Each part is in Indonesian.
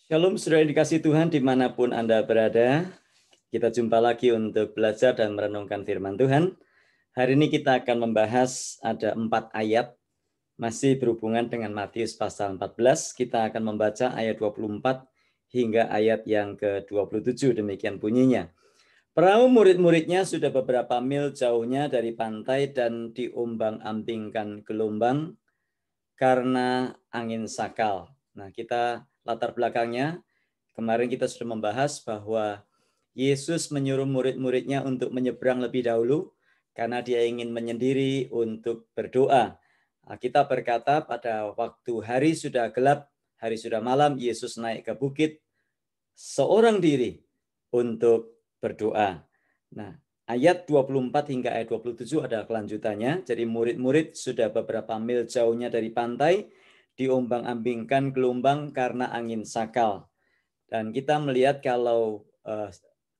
Shalom saudara yang dikasih Tuhan dimanapun Anda berada. Kita jumpa lagi untuk belajar dan merenungkan firman Tuhan. Hari ini kita akan membahas ada 4 ayat. Masih berhubungan dengan Matius pasal 14. Kita akan membaca ayat 24 hingga ayat yang ke-27. Demikian bunyinya. Perahu murid-muridnya sudah beberapa mil jauhnya dari pantai dan diombang-ambingkan gelombang karena angin sakal. Nah, kita latar belakangnya, kemarin kita sudah membahas bahwa Yesus menyuruh murid-muridnya untuk menyeberang lebih dahulu karena dia ingin menyendiri untuk berdoa. Kita berkata pada waktu hari sudah gelap, hari sudah malam, Yesus naik ke bukit seorang diri untuk berdoa. Nah, ayat 24 hingga ayat 27 ada kelanjutannya. Jadi murid-murid sudah beberapa mil jauhnya dari pantai, diombang-ambingkan gelombang karena angin sakal. Dan kita melihat kalau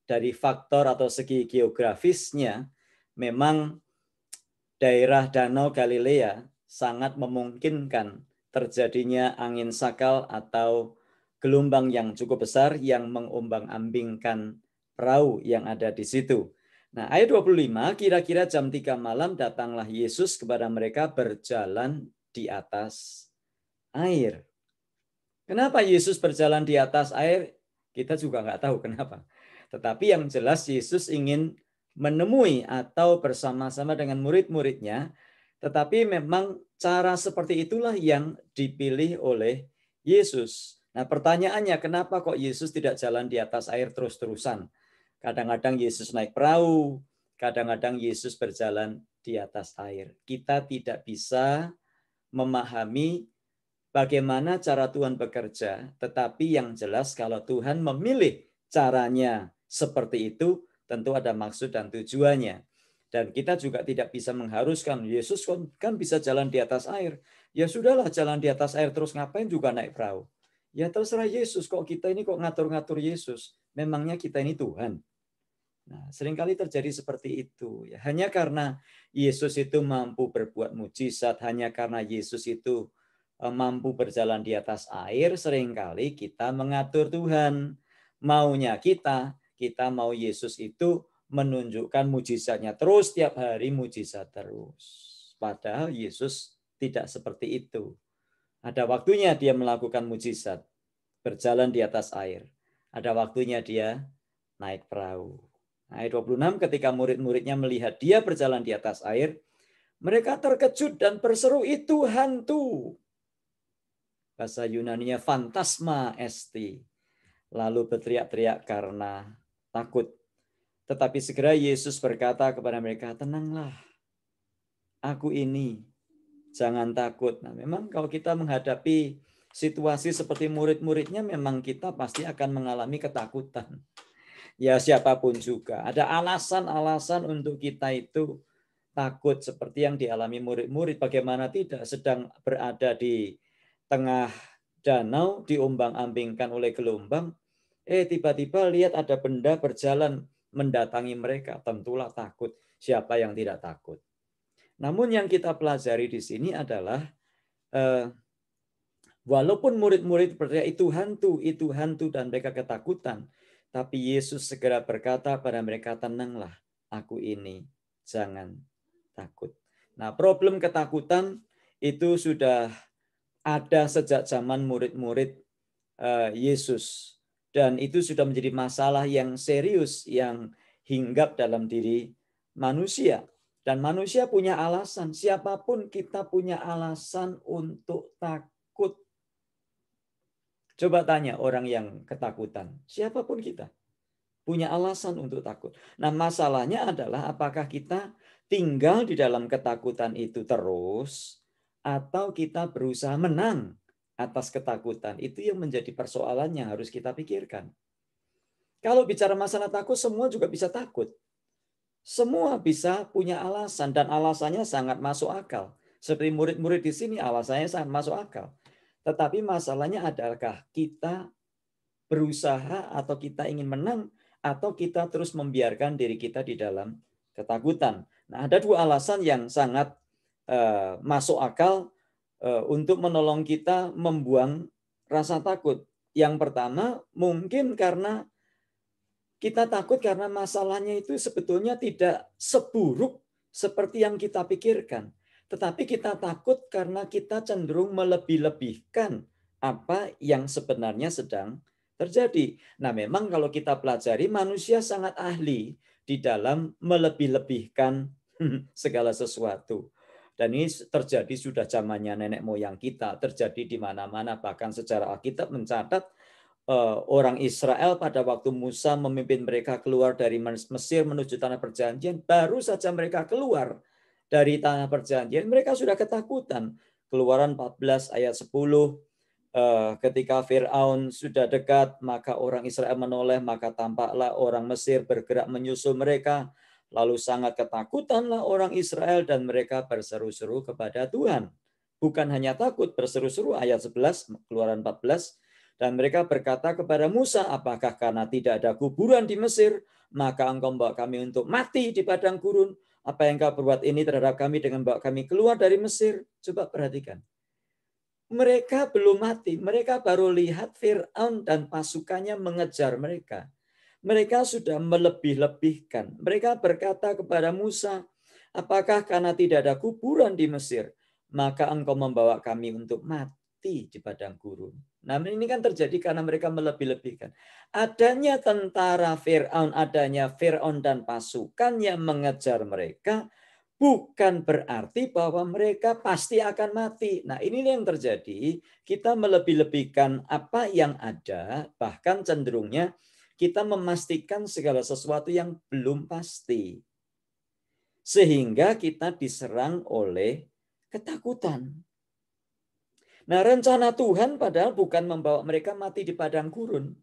dari faktor atau segi geografisnya, memang daerah Danau Galilea sangat memungkinkan terjadinya angin sakal atau gelombang yang cukup besar yang mengombang-ambingkan perahu yang ada di situ. Nah, ayat 25, kira-kira jam 3 malam datanglah Yesus kepada mereka berjalan di atas air. Kenapa Yesus berjalan di atas air? Kita juga nggak tahu kenapa. Tetapi yang jelas Yesus ingin menemui atau bersama-sama dengan murid-muridnya. Tetapi memang cara seperti itulah yang dipilih oleh Yesus. Nah, pertanyaannya kenapa kok Yesus tidak jalan di atas air terus-terusan? Kadang-kadang Yesus naik perahu, kadang-kadang Yesus berjalan di atas air. Kita tidak bisa memahami bagaimana cara Tuhan bekerja, tetapi yang jelas kalau Tuhan memilih caranya seperti itu, tentu ada maksud dan tujuannya. Dan kita juga tidak bisa mengharuskan, Yesus kan bisa jalan di atas air. Ya sudahlah jalan di atas air, terus ngapain juga naik perahu. Ya terserah Yesus, kok kita ini kok ngatur-ngatur Yesus. Memangnya kita ini Tuhan. Nah, seringkali terjadi seperti itu. Ya, hanya karena Yesus itu mampu berbuat mujizat, hanya karena Yesus itu mampu berjalan di atas air, seringkali kita mengatur Tuhan. Maunya kita mau Yesus itu menunjukkan mujizatnya terus, tiap hari mujizat terus. Padahal Yesus tidak seperti itu. Ada waktunya dia melakukan mujizat, berjalan di atas air. Ada waktunya dia naik perahu. Ayat 26, ketika murid-muridnya melihat dia berjalan di atas air, mereka terkejut dan berseru, itu hantu. Bahasa Yunaninya fantasma esti. Lalu berteriak-teriak karena takut. Tetapi segera Yesus berkata kepada mereka, tenanglah, aku ini, jangan takut. Nah, memang kalau kita menghadapi situasi seperti murid-muridnya, memang kita pasti akan mengalami ketakutan. Ya siapapun juga. Ada alasan-alasan untuk kita itu takut seperti yang dialami murid-murid. Bagaimana tidak, sedang berada di tengah danau, diombang-ambingkan oleh gelombang. Tiba-tiba lihat ada benda berjalan mendatangi mereka. Tentulah takut. Siapa yang tidak takut? Namun yang kita pelajari di sini adalah walaupun murid-murid berteriak itu hantu dan mereka ketakutan, tapi Yesus segera berkata pada mereka, tenanglah, aku ini, jangan takut. Nah, problem ketakutan itu sudah ada sejak zaman murid-murid Yesus. Dan itu sudah menjadi masalah yang serius yang hinggap dalam diri manusia. Dan manusia punya alasan, siapapun kita punya alasan untuk takut. Coba tanya orang yang ketakutan, siapapun kita punya alasan untuk takut. Nah, masalahnya adalah apakah kita tinggal di dalam ketakutan itu terus atau kita berusaha menang atas ketakutan. Itu yang menjadi persoalan yang harus kita pikirkan. Kalau bicara masalah takut, semua juga bisa takut. Semua bisa punya alasan dan alasannya sangat masuk akal. Seperti murid-murid di sini alasannya sangat masuk akal. Tetapi masalahnya adalah kita berusaha atau kita ingin menang atau kita terus membiarkan diri kita di dalam ketakutan. Nah, ada dua alasan yang sangat masuk akal untuk menolong kita membuang rasa takut. Yang pertama, mungkin karena kita takut karena masalahnya itu sebetulnya tidak seburuk seperti yang kita pikirkan. Tetapi kita takut karena kita cenderung melebih-lebihkan apa yang sebenarnya sedang terjadi. Nah, memang kalau kita pelajari, manusia sangat ahli di dalam melebih-lebihkan segala sesuatu. Dan ini terjadi sudah zamannya nenek moyang kita, terjadi di mana-mana. Bahkan secara Alkitab mencatat orang Israel pada waktu Musa memimpin mereka keluar dari Mesir menuju tanah perjanjian, baru saja mereka keluar dari tanah perjanjian, mereka sudah ketakutan. Keluaran 14 ayat 10, ketika Fir'aun sudah dekat, maka orang Israel menoleh, maka tampaklah orang Mesir bergerak menyusul mereka. Lalu sangat ketakutanlah orang Israel dan mereka berseru-seru kepada Tuhan. Bukan hanya takut, berseru-seru, ayat 11, Keluaran 14, dan mereka berkata kepada Musa, apakah karena tidak ada kuburan di Mesir, maka engkau membawa kami untuk mati di padang gurun? Apa yang kau perbuat ini terhadap kami dengan membawa kami keluar dari Mesir? Coba perhatikan. Mereka belum mati. Mereka baru lihat Fir'aun dan pasukannya mengejar mereka. Mereka sudah melebih-lebihkan. Mereka berkata kepada Musa, apakah karena tidak ada kuburan di Mesir, maka engkau membawa kami untuk mati di padang gurun? Nah, ini kan terjadi karena mereka melebih-lebihkan. Adanya tentara Fir'aun, adanya Fir'aun dan pasukan yang mengejar mereka, bukan berarti bahwa mereka pasti akan mati. Nah, ini yang terjadi. Kita melebih-lebihkan apa yang ada, bahkan cenderungnya kita memastikan segala sesuatu yang belum pasti. Sehingga kita diserang oleh ketakutan. Nah, rencana Tuhan padahal bukan membawa mereka mati di padang gurun.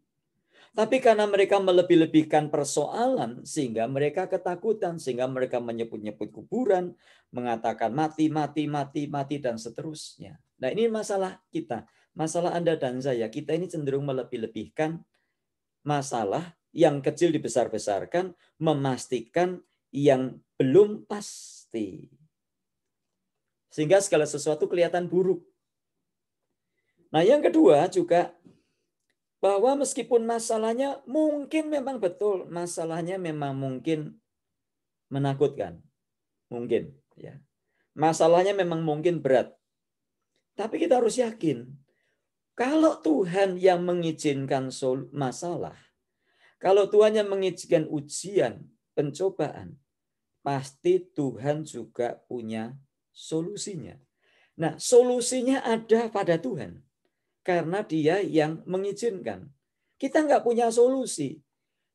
Tapi karena mereka melebih-lebihkan persoalan, sehingga mereka ketakutan, sehingga mereka menyebut-nyebut kuburan, mengatakan mati, mati, mati, mati, dan seterusnya. Nah, ini masalah kita. Masalah Anda dan saya. Kita ini cenderung melebih-lebihkan masalah yang kecil dibesar-besarkan, memastikan yang belum pasti. Sehingga segala sesuatu kelihatan buruk. Nah, yang kedua juga bahwa meskipun masalahnya mungkin memang betul, masalahnya memang mungkin menakutkan. Mungkin, ya. Masalahnya memang mungkin berat. Tapi kita harus yakin, kalau Tuhan yang mengizinkan masalah, kalau Tuhan yang mengizinkan ujian, pencobaan, pasti Tuhan juga punya solusinya. Nah, solusinya ada pada Tuhan. Karena dia yang mengizinkan. Kita nggak punya solusi.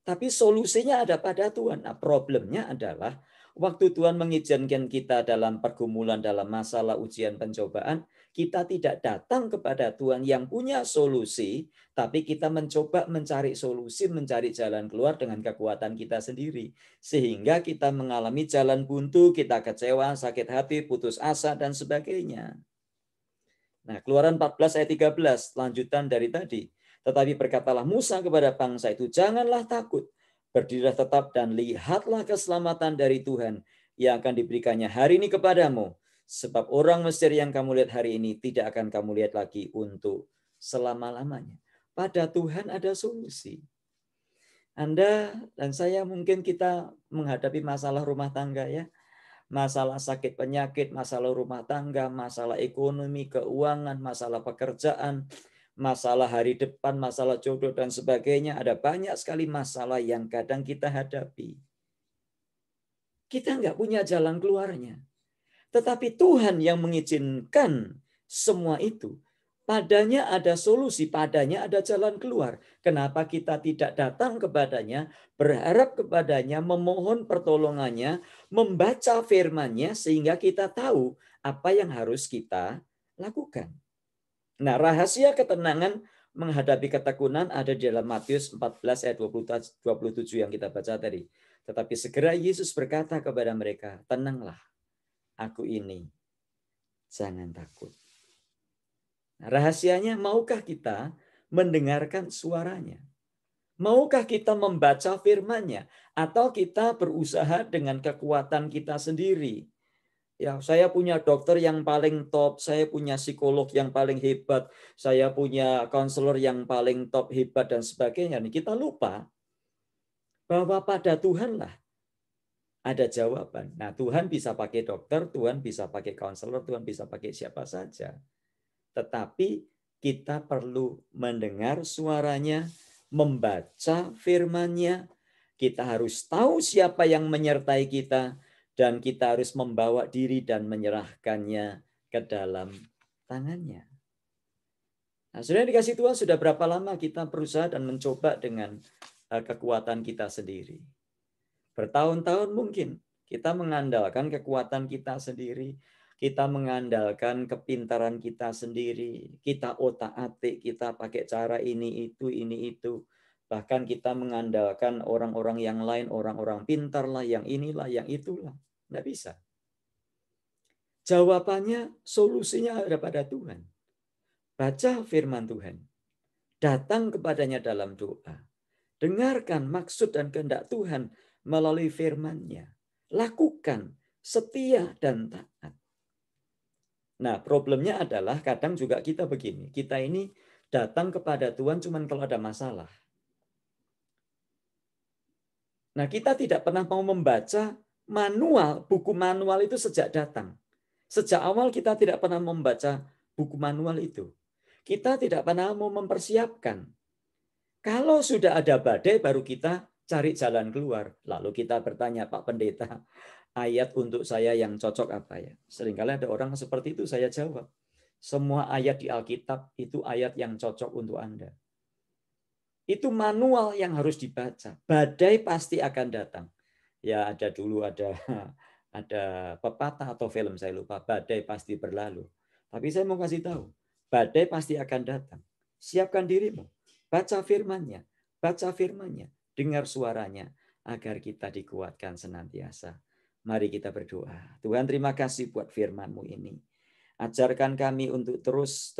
Tapi solusinya ada pada Tuhan. Nah, problemnya adalah waktu Tuhan mengizinkan kita dalam pergumulan, dalam masalah ujian pencobaan, kita tidak datang kepada Tuhan yang punya solusi, tapi kita mencoba mencari solusi, mencari jalan keluar dengan kekuatan kita sendiri. Sehingga kita mengalami jalan buntu, kita kecewa, sakit hati, putus asa, dan sebagainya. Nah, Keluaran 14 ayat 13, lanjutan dari tadi. Tetapi berkatalah Musa kepada bangsa itu, janganlah takut, berdirilah tetap dan lihatlah keselamatan dari Tuhan yang akan diberikannya hari ini kepadamu. Sebab orang Mesir yang kamu lihat hari ini tidak akan kamu lihat lagi untuk selama-lamanya. Pada Tuhan ada solusi. Anda dan saya mungkin kita menghadapi masalah rumah tangga, ya. Masalah sakit penyakit, masalah rumah tangga, masalah ekonomi, keuangan, masalah pekerjaan, masalah hari depan, masalah jodoh, dan sebagainya. Ada banyak sekali masalah yang kadang kita hadapi. Kita nggak punya jalan keluarnya. Tetapi Tuhan yang mengizinkan semua itu. Padanya ada solusi, padanya ada jalan keluar. Kenapa kita tidak datang kepadanya, berharap kepadanya, memohon pertolongannya, membaca firman-Nya sehingga kita tahu apa yang harus kita lakukan. Nah, rahasia ketenangan menghadapi ketakutan ada di dalam Matius 14 ayat 27 yang kita baca tadi. Tetapi segera Yesus berkata kepada mereka, tenanglah, aku ini, jangan takut. Nah, rahasianya, maukah kita mendengarkan suaranya? Maukah kita membaca firman-Nya? Atau kita berusaha dengan kekuatan kita sendiri? Ya, saya punya dokter yang paling top, saya punya psikolog yang paling hebat, saya punya konselor yang paling top, hebat, dan sebagainya. Kita lupa bahwa pada Tuhanlah ada jawaban. Nah, Tuhan bisa pakai dokter, Tuhan bisa pakai konselor, Tuhan bisa pakai siapa saja. Tetapi kita perlu mendengar suaranya, membaca firman-Nya. Kita harus tahu siapa yang menyertai kita, dan kita harus membawa diri dan menyerahkannya ke dalam tangannya. Nah, sudah dikasih Tuhan, sudah berapa lama kita berusaha dan mencoba dengan kekuatan kita sendiri? Bertahun-tahun mungkin kita mengandalkan kekuatan kita sendiri, kita mengandalkan kepintaran kita sendiri, kita otak-atik, kita pakai cara ini itu. Bahkan kita mengandalkan orang-orang yang lain, orang-orang pintar lah, yang inilah, yang itulah. Nggak bisa. Jawabannya, solusinya ada pada Tuhan. Baca firman Tuhan. Datang kepadanya dalam doa. Dengarkan maksud dan kehendak Tuhan melalui firman-Nya. Lakukan, setia dan taat. Nah, problemnya adalah kadang juga kita begini. Kita ini datang kepada Tuhan cuma kalau ada masalah. Nah, kita tidak pernah mau membaca manual, buku manual itu sejak datang. Sejak awal kita tidak pernah membaca buku manual itu. Kita tidak pernah mau mempersiapkan. Kalau sudah ada badai, baru kita cari jalan keluar. Lalu kita bertanya, Pak Pendeta, ayat untuk saya yang cocok apa ya? Seringkali ada orang seperti itu, saya jawab. Semua ayat di Alkitab itu ayat yang cocok untuk Anda. Itu manual yang harus dibaca. Badai pasti akan datang. Ya, ada pepatah atau film, saya lupa, badai pasti berlalu. Tapi saya mau kasih tahu, badai pasti akan datang. Siapkan dirimu, baca firman-Nya, dengar suaranya, agar kita dikuatkan senantiasa. Mari kita berdoa. Tuhan, terima kasih buat firman-Mu ini. Ajarkan kami untuk terus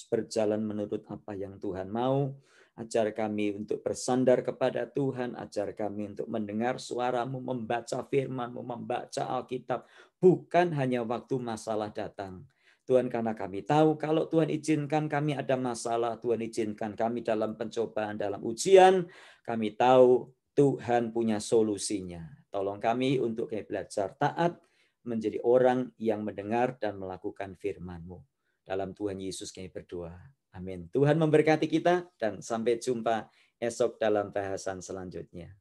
berjalan menurut apa yang Tuhan mau. Ajar kami untuk bersandar kepada Tuhan. Ajar kami untuk mendengar suara-Mu, membaca firman-Mu, membaca Alkitab. Bukan hanya waktu masalah datang. Tuhan, karena kami tahu kalau Tuhan izinkan kami ada masalah, Tuhan izinkan kami dalam pencobaan, dalam ujian, kami tahu Tuhan punya solusinya. Tolong kami untuk belajar taat, menjadi orang yang mendengar dan melakukan firman-Mu. Dalam Tuhan Yesus kami berdoa. Amin. Tuhan memberkati kita dan sampai jumpa esok dalam bahasan selanjutnya.